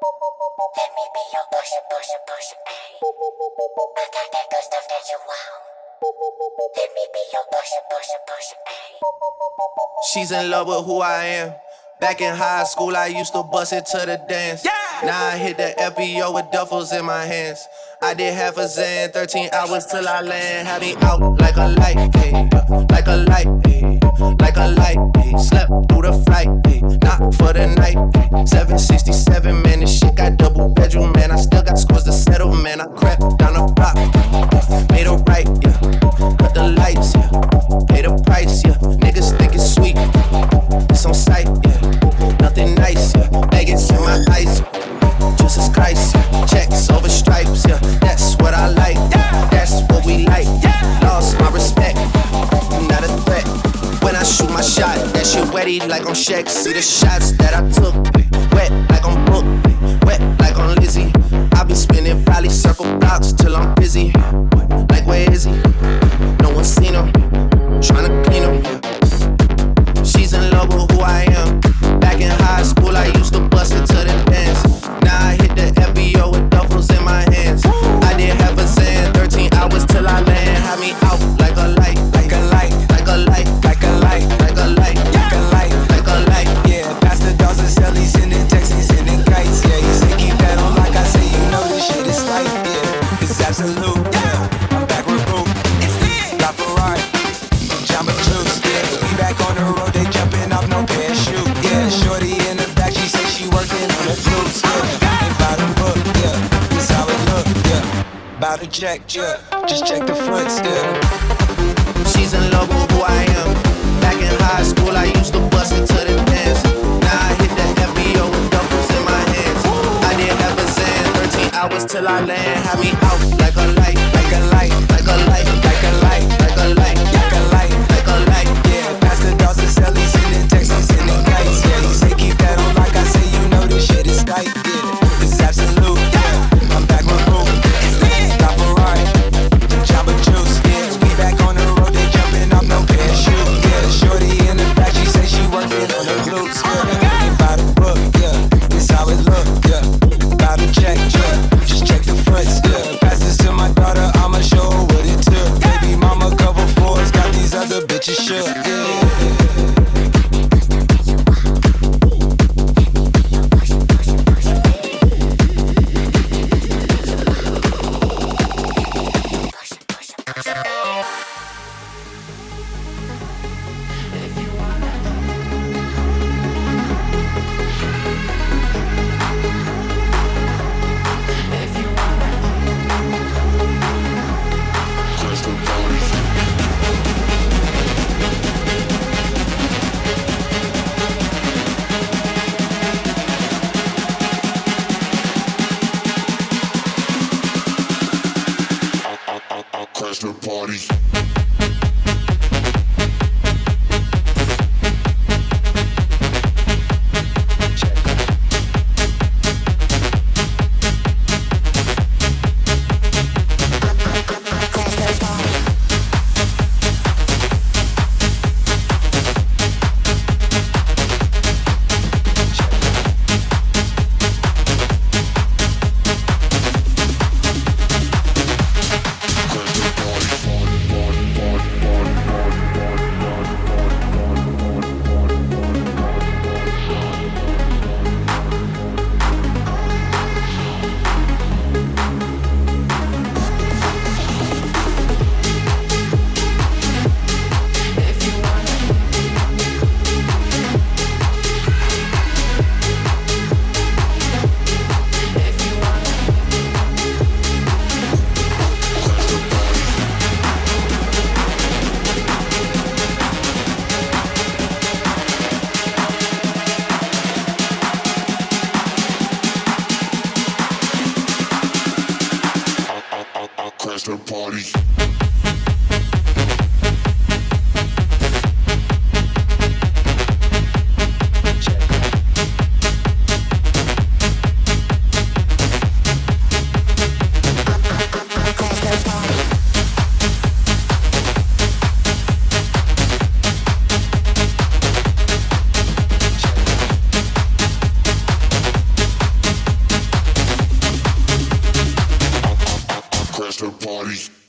Let me be your pusher, pusher, pusher, ayy. I got that good stuff that you want. Let me be your pusher, pusher, pusher, ayy. She's in love with who I am. Back in high school, I used to bust it to the dance. Now I hit the FBO with duffels in my hands. I did half a Zan, 13 hours till I land. Had me out like a light, ayy, like a light, ayy, like a light, ayy. Slept through the flight, ayy, not for the night, ayy. 767, man, this shit got double bedroom, man. I still got scores to settle, man. I crept down the block, made a right, yeah. Cut the lights, yeah. Pay the price, yeah. Niggas think it's sweet, it's on sight, yeah. Nothing nice, yeah. Nuggets in my ice, Jesus Christ, yeah. Checks over stripes, yeah. That's what I like, that's what we like. Lost my respect, not a threat. When I shoot my shot, that shit wetty like on Shaq. See the shots that I took, wet like on Book, wet like on Lizzie. I be spinning valley circle blocks till I'm busy. Like where is he? No one seen him. Tryna clean him. She's in love with who I am. Back in high school, I used to bust it to the dance. Now I hit the FBO with duffels in my hands. I did half a Zan, 13 hours till I land. Had me out like a light, like a light, like a light, like a light, like a light, like a light, like a light. Yeah, Pastor Dawson Sally sending texts, sending kites. Yeah, you say keep that on like I say, you know this shit is life. Yeah, it's absolute. Yeah, I'm back with Boom. It's lit. Got Ferrari, Jamba Juice. Yeah, we back on the road, they jumping off no parachute. Yeah, shorty in the back, she say she working on the glutes. Yeah, ain't by the book. Yeah, this how it look. Yeah, about to check. Yeah, just check the fronts. Yeah. She's in love with who I am. Back in high school, I used to bust it to the dance. Now I hit the FBO with duffels in my hands. I did half a Zan, 13 hours till I land. Had me out like a light, like a light, like a light, like a light, like a light, like a light, like a light. Yeah, Pastor Dawson Sally sending texts, sending kites. Yeah, you say keep that on like I say, you know this shit is tight. Yeah, it's absolute. Yeah, I'm back with Boom. Got Ferrari, Jamba Juice. Yeah, we back on the road, they jumping off no parachute. Yeah, shorty in the back, she say she working on the glutes. Yeah, ain't by the book. Yeah, this how it look. Yeah, about to check. Yeah, just check the fronts. Yeah, pass this to my daughter, I'ma show her what it took. Baby mama couple fours, got these other bitches shook. Yeah. after party.